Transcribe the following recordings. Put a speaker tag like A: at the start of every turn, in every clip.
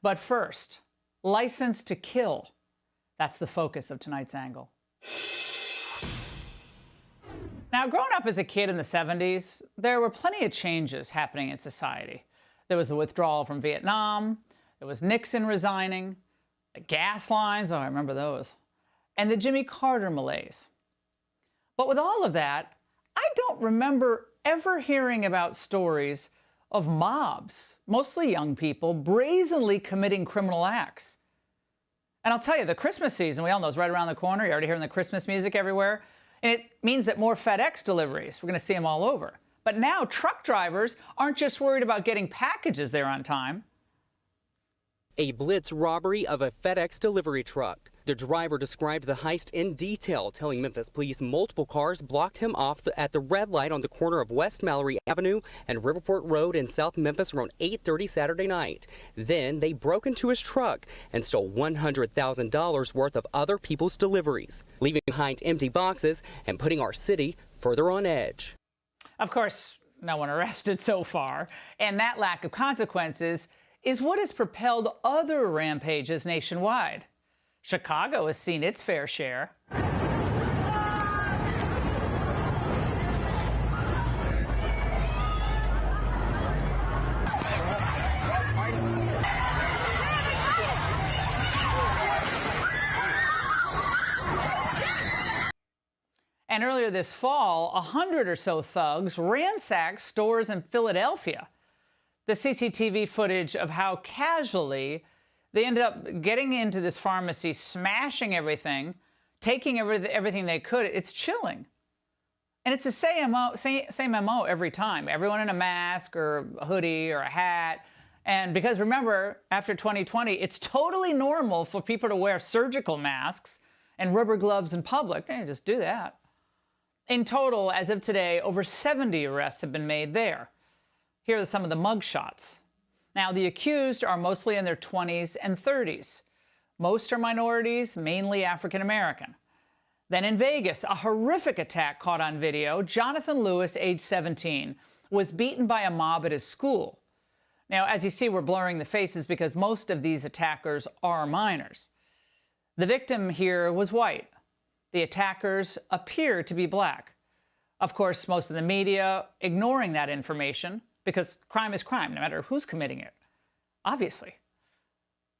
A: But first, license to kill. That's the focus of tonight's angle. Now, growing up as a kid in the 70s, there were plenty of changes happening in society. There was the withdrawal from Vietnam, there was Nixon resigning, the gas lines, oh, I remember those, and the Jimmy Carter malaise. But with all of that, I don't remember ever hearing about stories of mobs, mostly young people, brazenly committing criminal acts. And I'll tell you, the Christmas season, we all know, is right around the corner. You're already hearing the Christmas music everywhere. And it means that more FedEx deliveries, we're going to see them all over. But now truck drivers aren't just worried about getting packages there on time.
B: A blitz robbery of a FedEx delivery truck. The driver described the heist in detail, telling Memphis police multiple cars blocked him off at the red light on the corner of West Mallory Avenue and Riverport Road in South Memphis around 8:30 Saturday night. Then they broke into his truck and stole $100,000 worth of other people's deliveries, leaving behind empty boxes and putting our city further on edge.
A: Of course, no one arrested so far, and that lack of consequences is what has propelled other rampages nationwide. Chicago has seen its fair share. And earlier this fall, 100 or so thugs ransacked stores in Philadelphia. The CCTV footage of how casually they ended up getting into this pharmacy, smashing everything, taking everything they could. It's chilling. And it's the same MO every time. Everyone in a mask or a hoodie or a hat. And because remember, after 2020, it's totally normal for people to wear surgical masks and rubber gloves in public. They just do that. In total, as of today, over 70 arrests have been made there. Here are some of the mug shots. Now, the accused are mostly in their 20s and 30s. Most are minorities, mainly African American. Then in Vegas, a horrific attack caught on video. Jonathan Lewis, age 17, was beaten by a mob at his school. Now, as you see, we're blurring the faces because most of these attackers are minors. The victim here was white. The attackers appear to be black. Of course, most of the media ignoring that information, because crime is crime, no matter who's committing it, obviously.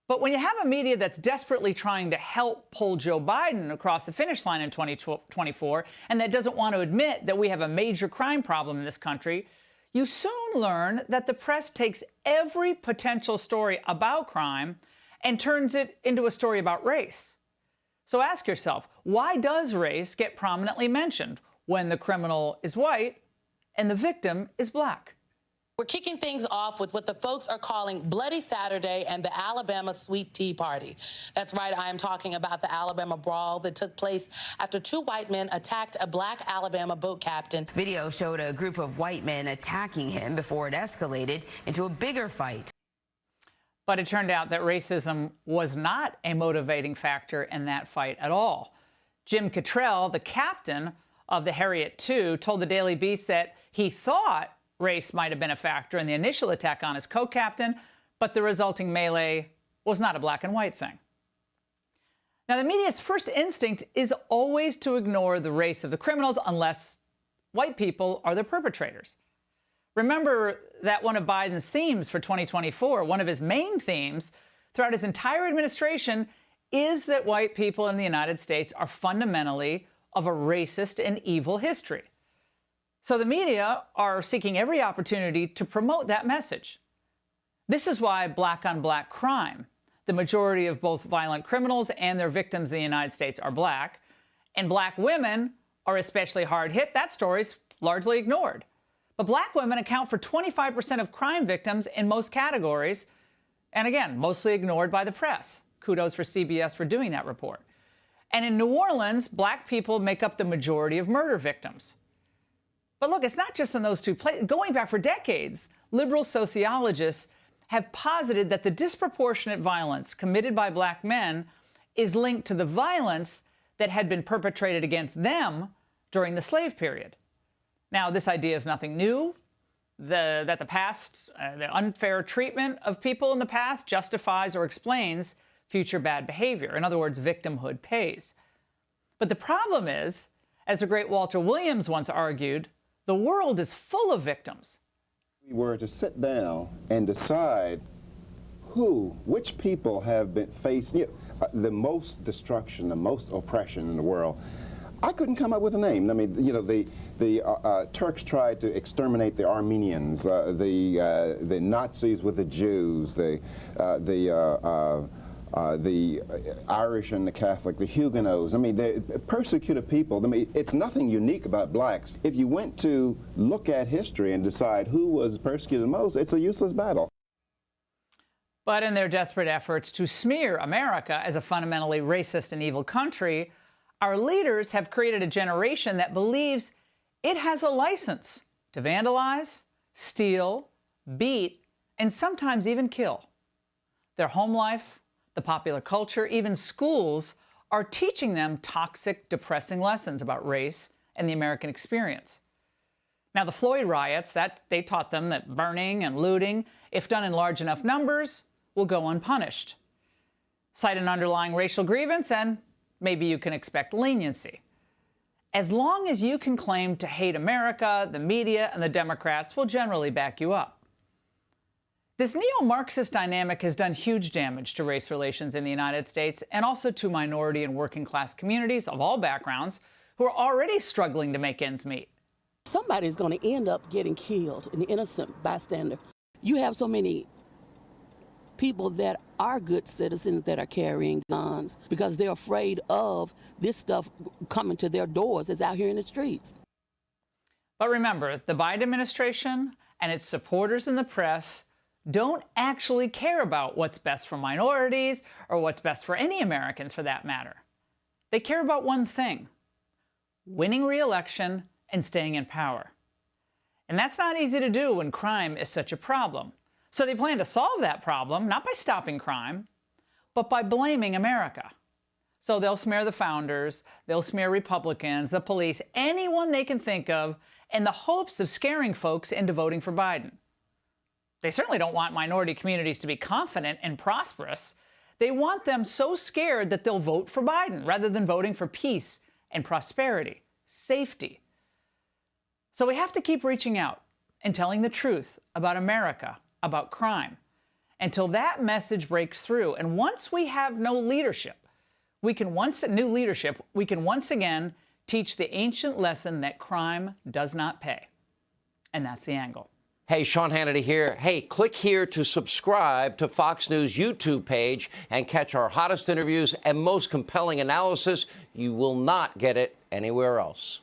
A: But when you have a media that's desperately trying to help pull Joe Biden across the finish line in 2024, and that doesn't want to admit that we have a major crime problem in this country, you soon learn that the press takes every potential story about crime and turns it into a story about race. So ask yourself, why does race get prominently mentioned when the criminal is white and the victim is black?
C: We're kicking things off with what the folks are calling Bloody Saturday and the Alabama Sweet Tea Party. That's right, I am talking about the Alabama brawl that took place after two white men attacked a black Alabama boat captain.
D: Video showed a group of white men attacking him before it escalated into a bigger fight.
A: But it turned out that racism was not a motivating factor in that fight at all. Jim Cottrell, the captain of the Harriet II, told the Daily Beast that he thought race might have been a factor in the initial attack on his co-captain, but the resulting melee was not a black and white thing. Now, the media's first instinct is always to ignore the race of the criminals unless white people are the perpetrators. Remember that one of Biden's themes for 2024, one of his main themes throughout his entire administration, is that white people in the United States are fundamentally of a racist and evil history. So the media are seeking every opportunity to promote that message. This is why black-on-black crime, the majority of both violent criminals and their victims in the United States are black, and black women are especially hard hit. That story's largely ignored. But black women account for 25% of crime victims in most categories, and again, mostly ignored by the press. Kudos for CBS for doing that report. And in New Orleans, black people make up the majority of murder victims. But look, it's not just in those two places. Going back for decades, liberal sociologists have posited that the disproportionate violence committed by black men is linked to the violence that had been perpetrated against them during the slave period. Now, this idea is nothing new. that the past, the unfair treatment of people in the past justifies or explains future bad behavior. In other words, victimhood pays. But the problem is, as the great Walter Williams once argued, the world is full of victims.
E: We were to sit down and decide which people have been facing the most destruction, the most oppression in the world. I couldn't come up with a name. I mean, the Turks tried to exterminate the Armenians, the Nazis with the Jews, the Irish and the Catholic, the Huguenots. I mean, the persecuted people. I mean, it's nothing unique about blacks. If you went to look at history and decide who was persecuted most, it's a useless battle.
A: But in their desperate efforts to smear America as a fundamentally racist and evil country, our leaders have created a generation that believes it has a license to vandalize, steal, beat, and sometimes even kill. Their home life, the popular culture, even schools are teaching them toxic, depressing lessons about race and the American experience. Now, the Floyd riots, they taught them that burning and looting, if done in large enough numbers, will go unpunished. Cite an underlying racial grievance and maybe you can expect leniency. As long as you can claim to hate America, the media and the Democrats will generally back you up. This neo-Marxist dynamic has done huge damage to race relations in the United States and also to minority and working class communities of all backgrounds who are already struggling to make ends meet.
F: Somebody's going to end up getting killed, an innocent bystander. You have so many people that are good citizens that are carrying guns because they're afraid of this stuff coming to their doors. It's out here in the streets.
A: But remember, the Biden administration and its supporters in the press don't actually care about what's best for minorities or what's best for any Americans for that matter. They care about one thing: winning re-election and staying in power. And that's not easy to do when crime is such a problem. So they plan to solve that problem, not by stopping crime, but by blaming America. So they'll smear the founders, they'll smear Republicans, the police, anyone they can think of, in the hopes of scaring folks into voting for Biden. They certainly don't want minority communities to be confident and prosperous. They want them so scared that they'll vote for Biden rather than voting for peace and prosperity, safety. So we have to keep reaching out and telling the truth about America, about crime, until that message breaks through. And once we have new leadership, we can once again teach the ancient lesson that crime does not pay. And that's The Angle.
G: Hey, Sean Hannity here. Hey, click here to subscribe to Fox News YouTube page and catch our hottest interviews and most compelling analysis. You will not get it anywhere else.